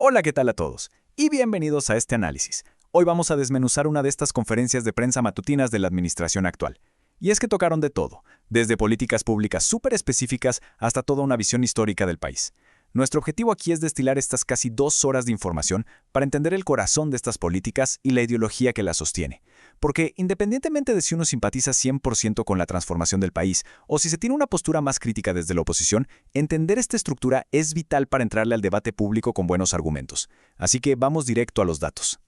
Hola, ¿qué tal a todos? Y bienvenidos a este análisis. Hoy vamos a desmenuzar una de estas conferencias de prensa matutinas de la administración actual. Y es que tocaron de todo, desde políticas públicas súper específicas hasta toda una visión histórica del país. Nuestro objetivo aquí es destilar estas casi 2 horas de información para entender el corazón de estas políticas y la ideología que las sostiene. Porque independientemente de si uno simpatiza 100% con la transformación del país o si se tiene una postura más crítica desde la oposición, entender esta estructura es vital para entrarle al debate público con buenos argumentos. Así que vamos directo a los datos.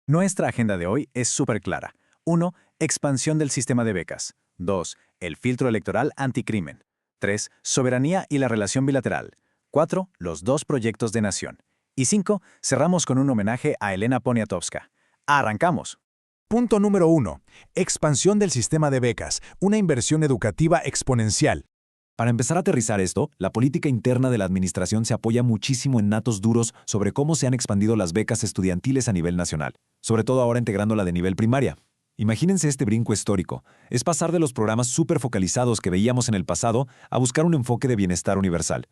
Nuestra agenda de hoy es súper clara. 1. Expansión del sistema de becas. 2. El filtro electoral anticrimen. 3. Soberanía y la relación bilateral. 4. Los 2 proyectos de nación. Y 5. Cerramos con un homenaje a Elena Poniatowska. ¡Arrancamos! Punto número 1. Expansión del sistema de becas, una inversión educativa exponencial. Para empezar a aterrizar esto, la política interna de la administración se apoya muchísimo en datos duros sobre cómo se han expandido las becas estudiantiles a nivel nacional, sobre todo ahora integrando la de nivel primaria. Imagínense este brinco histórico. Es pasar de los programas súper focalizados que veíamos en el pasado a buscar un enfoque de bienestar universal.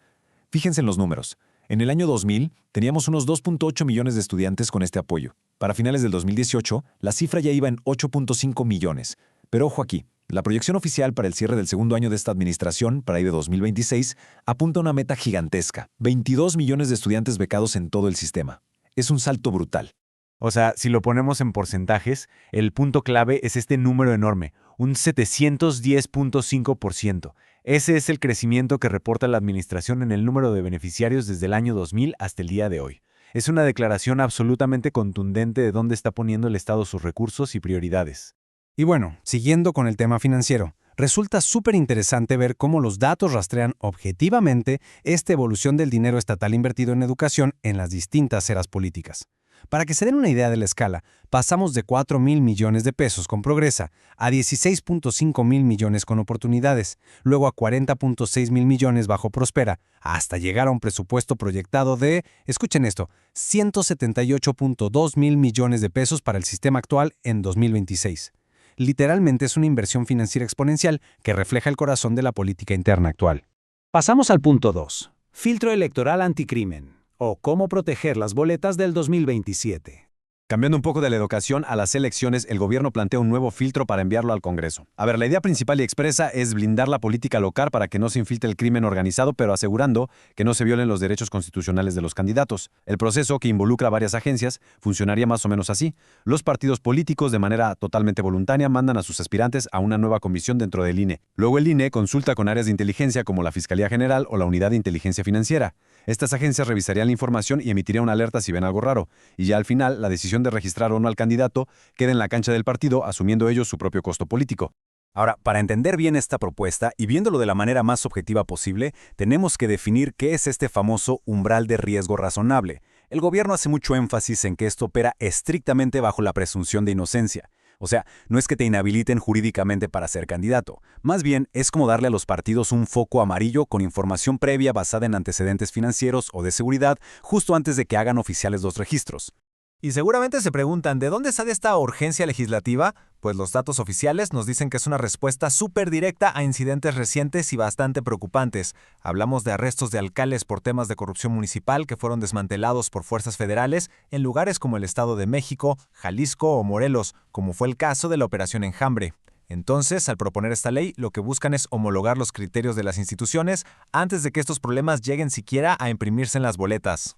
Fíjense en los números. En el año 2000, teníamos unos 2.8 millones de estudiantes con este apoyo. Para finales del 2018, la cifra ya iba en 8.5 millones. Pero ojo aquí, la proyección oficial para el cierre del segundo año de esta administración, para ahí de 2026, apunta a una meta gigantesca: 22 millones de estudiantes becados en todo el sistema. Es un salto brutal. O sea, si lo ponemos en porcentajes, el punto clave es este número enorme, un 710.5%. Ese es el crecimiento que reporta la administración en el número de beneficiarios desde el año 2000 hasta el día de hoy. Es una declaración absolutamente contundente de dónde está poniendo el Estado sus recursos y prioridades. Y bueno, siguiendo con el tema financiero, resulta súper interesante ver cómo los datos rastrean objetivamente esta evolución del dinero estatal invertido en educación en las distintas eras políticas. Para que se den una idea de la escala, pasamos de 4.000 millones de pesos con Progresa a 16.5 mil millones con Oportunidades, luego a 40.6 mil millones bajo Prospera, hasta llegar a un presupuesto proyectado de, escuchen esto, 178.2 mil millones de pesos para el sistema actual en 2026. Literalmente es una inversión financiera exponencial que refleja el corazón de la política interna actual. Pasamos al punto 2. Filtro electoral anticrimen, o cómo proteger las boletas del 2027. Cambiando un poco de la educación a las elecciones, el gobierno plantea un nuevo filtro para enviarlo al Congreso. A ver, la idea principal y expresa es blindar la política local para que no se infiltre el crimen organizado, pero asegurando que no se violen los derechos constitucionales de los candidatos. El proceso, que involucra a varias agencias, funcionaría más o menos así. Los partidos políticos, de manera totalmente voluntaria, mandan a sus aspirantes a una nueva comisión dentro del INE. Luego el INE consulta con áreas de inteligencia como la Fiscalía General o la Unidad de Inteligencia Financiera. Estas agencias revisarían la información y emitirían una alerta si ven algo raro. Y ya al final, la decisión de registrar o no al candidato queda en la cancha del partido, asumiendo ellos su propio costo político. Ahora, para entender bien esta propuesta y viéndolo de la manera más objetiva posible, tenemos que definir qué es este famoso umbral de riesgo razonable. El gobierno hace mucho énfasis en que esto opera estrictamente bajo la presunción de inocencia. O sea, no es que te inhabiliten jurídicamente para ser candidato. Más bien, es como darle a los partidos un foco amarillo con información previa basada en antecedentes financieros o de seguridad justo antes de que hagan oficiales los registros. Y seguramente se preguntan, ¿de dónde sale esta urgencia legislativa? Pues los datos oficiales nos dicen que es una respuesta súper directa a incidentes recientes y bastante preocupantes. Hablamos de arrestos de alcaldes por temas de corrupción municipal que fueron desmantelados por fuerzas federales en lugares como el Estado de México, Jalisco o Morelos, como fue el caso de la Operación Enjambre. Entonces, al proponer esta ley, lo que buscan es homologar los criterios de las instituciones antes de que estos problemas lleguen siquiera a imprimirse en las boletas.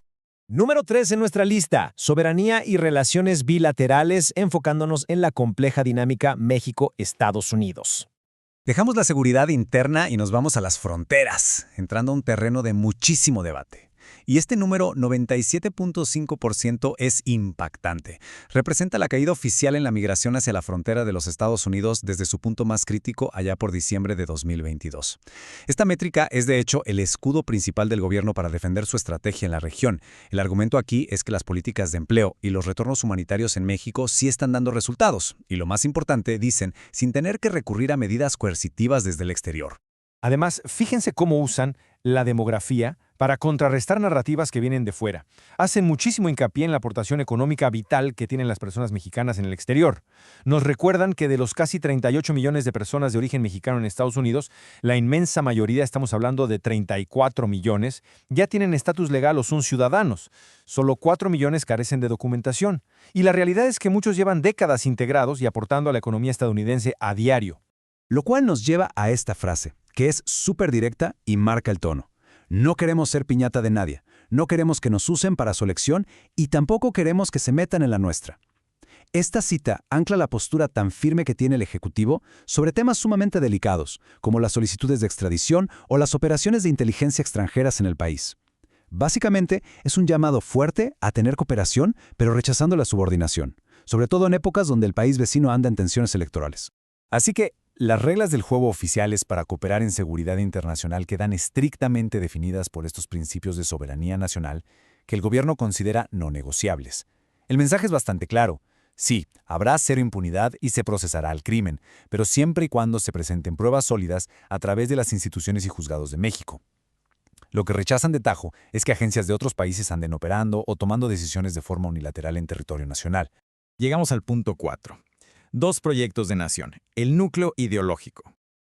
Número 3 en nuestra lista, soberanía y relaciones bilaterales, enfocándonos en la compleja dinámica México-Estados Unidos. Dejamos la seguridad interna y nos vamos a las fronteras, entrando a un terreno de muchísimo debate. Y este número, 97.5%, es impactante. Representa la caída oficial en la migración hacia la frontera de los Estados Unidos desde su punto más crítico allá por diciembre de 2022. Esta métrica es de hecho el escudo principal del gobierno para defender su estrategia en la región. El argumento aquí es que las políticas de empleo y los retornos humanitarios en México sí están dando resultados. Y lo más importante, dicen, sin tener que recurrir a medidas coercitivas desde el exterior. Además, fíjense cómo usan la demografía para contrarrestar narrativas que vienen de fuera. Hacen muchísimo hincapié en la aportación económica vital que tienen las personas mexicanas en el exterior. Nos recuerdan que de los casi 38 millones de personas de origen mexicano en Estados Unidos, la inmensa mayoría, estamos hablando de 34 millones, ya tienen estatus legal o son ciudadanos. Solo 4 millones carecen de documentación. Y la realidad es que muchos llevan décadas integrados y aportando a la economía estadounidense a diario. Lo cual nos lleva a esta frase, que es súper directa y marca el tono. No queremos ser piñata de nadie, no queremos que nos usen para su elección y tampoco queremos que se metan en la nuestra. Esta cita ancla la postura tan firme que tiene el Ejecutivo sobre temas sumamente delicados, como las solicitudes de extradición o las operaciones de inteligencia extranjeras en el país. Básicamente, es un llamado fuerte a tener cooperación, pero rechazando la subordinación, sobre todo en épocas donde el país vecino anda en tensiones electorales. Así que las reglas del juego oficiales para cooperar en seguridad internacional quedan estrictamente definidas por estos principios de soberanía nacional que el gobierno considera no negociables. El mensaje es bastante claro. Sí, habrá cero impunidad y se procesará al crimen, pero siempre y cuando se presenten pruebas sólidas a través de las instituciones y juzgados de México. Lo que rechazan de tajo es que agencias de otros países anden operando o tomando decisiones de forma unilateral en territorio nacional. Llegamos al punto 4. 2 proyectos de nación, el núcleo ideológico.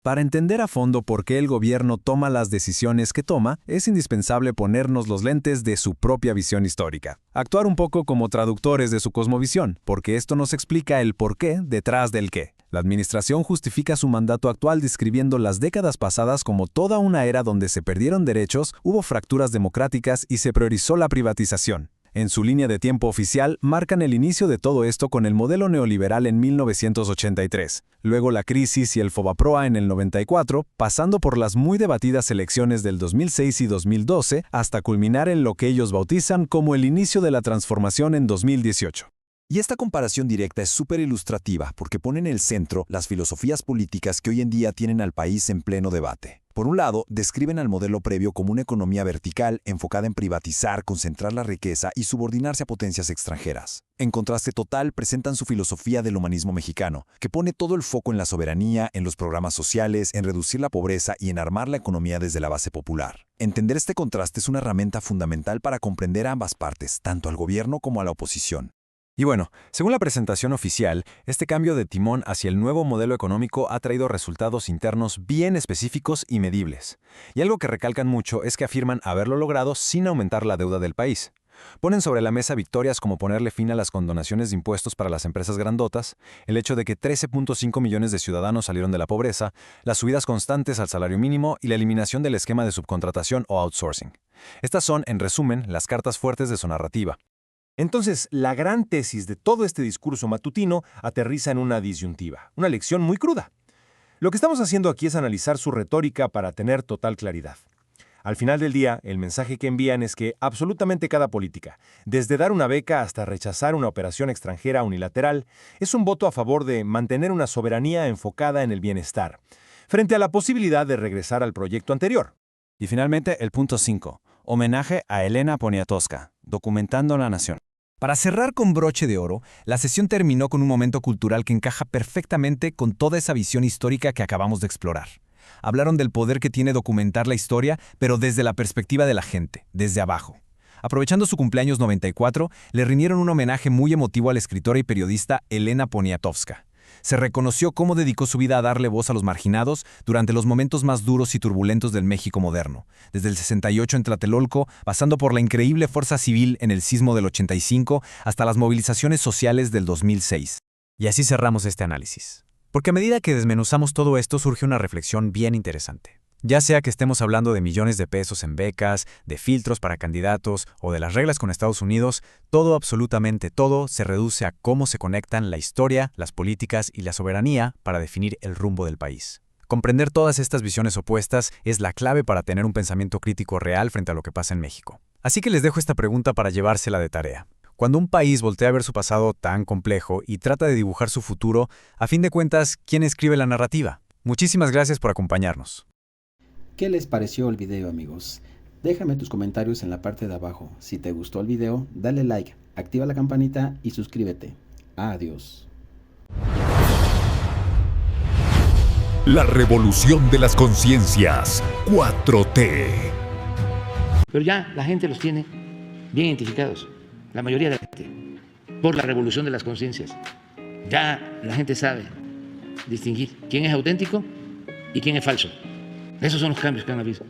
Para entender a fondo por qué el gobierno toma las decisiones que toma, es indispensable ponernos los lentes de su propia visión histórica. Actuar un poco como traductores de su cosmovisión, porque esto nos explica el porqué detrás del qué. La administración justifica su mandato actual describiendo las décadas pasadas como toda una era donde se perdieron derechos, hubo fracturas democráticas y se priorizó la privatización. En su línea de tiempo oficial, marcan el inicio de todo esto con el modelo neoliberal en 1983, luego la crisis y el Fobaproa en el 94, pasando por las muy debatidas elecciones del 2006 y 2012, hasta culminar en lo que ellos bautizan como el inicio de la transformación en 2018. Y esta comparación directa es súper ilustrativa porque pone en el centro las filosofías políticas que hoy en día tienen al país en pleno debate. Por un lado, describen al modelo previo como una economía vertical enfocada en privatizar, concentrar la riqueza y subordinarse a potencias extranjeras. En contraste total, presentan su filosofía del humanismo mexicano, que pone todo el foco en la soberanía, en los programas sociales, en reducir la pobreza y en armar la economía desde la base popular. Entender este contraste es una herramienta fundamental para comprender a ambas partes, tanto al gobierno como a la oposición. Y bueno, según la presentación oficial, este cambio de timón hacia el nuevo modelo económico ha traído resultados internos bien específicos y medibles. Y algo que recalcan mucho es que afirman haberlo logrado sin aumentar la deuda del país. Ponen sobre la mesa victorias como ponerle fin a las condonaciones de impuestos para las empresas grandotas, el hecho de que 13.5 millones de ciudadanos salieron de la pobreza, las subidas constantes al salario mínimo y la eliminación del esquema de subcontratación o outsourcing. Estas son, en resumen, las cartas fuertes de su narrativa. Entonces, la gran tesis de todo este discurso matutino aterriza en una disyuntiva, una lección muy cruda. Lo que estamos haciendo aquí es analizar su retórica para tener total claridad. Al final del día, el mensaje que envían es que absolutamente cada política, desde dar una beca hasta rechazar una operación extranjera unilateral, es un voto a favor de mantener una soberanía enfocada en el bienestar, frente a la posibilidad de regresar al proyecto anterior. Y finalmente, el punto 5. Homenaje a Elena Poniatowska, documentando la nación. Para cerrar con broche de oro, la sesión terminó con un momento cultural que encaja perfectamente con toda esa visión histórica que acabamos de explorar. Hablaron del poder que tiene documentar la historia, pero desde la perspectiva de la gente, desde abajo. Aprovechando su cumpleaños 94, le rindieron un homenaje muy emotivo a la escritora y periodista Elena Poniatowska. Se reconoció cómo dedicó su vida a darle voz a los marginados durante los momentos más duros y turbulentos del México moderno, desde el 68 en Tlatelolco, pasando por la increíble fuerza civil en el sismo del 85, hasta las movilizaciones sociales del 2006. Y así cerramos este análisis. Porque a medida que desmenuzamos todo esto surge una reflexión bien interesante. Ya sea que estemos hablando de millones de pesos en becas, de filtros para candidatos o de las reglas con Estados Unidos, todo, absolutamente todo, se reduce a cómo se conectan la historia, las políticas y la soberanía para definir el rumbo del país. Comprender todas estas visiones opuestas es la clave para tener un pensamiento crítico real frente a lo que pasa en México. Así que les dejo esta pregunta para llevársela de tarea. Cuando un país voltea a ver su pasado tan complejo y trata de dibujar su futuro, a fin de cuentas, ¿quién escribe la narrativa? Muchísimas gracias por acompañarnos. ¿Qué les pareció el video, amigos? Déjame tus comentarios en la parte de abajo. Si te gustó el video, dale like, activa la campanita y suscríbete. Adiós. La revolución de las conciencias. 4T. Pero ya la gente los tiene bien identificados, la mayoría de la gente, por la revolución de las conciencias. Ya la gente sabe distinguir quién es auténtico y quién es falso. Esos son los cambios que han habido.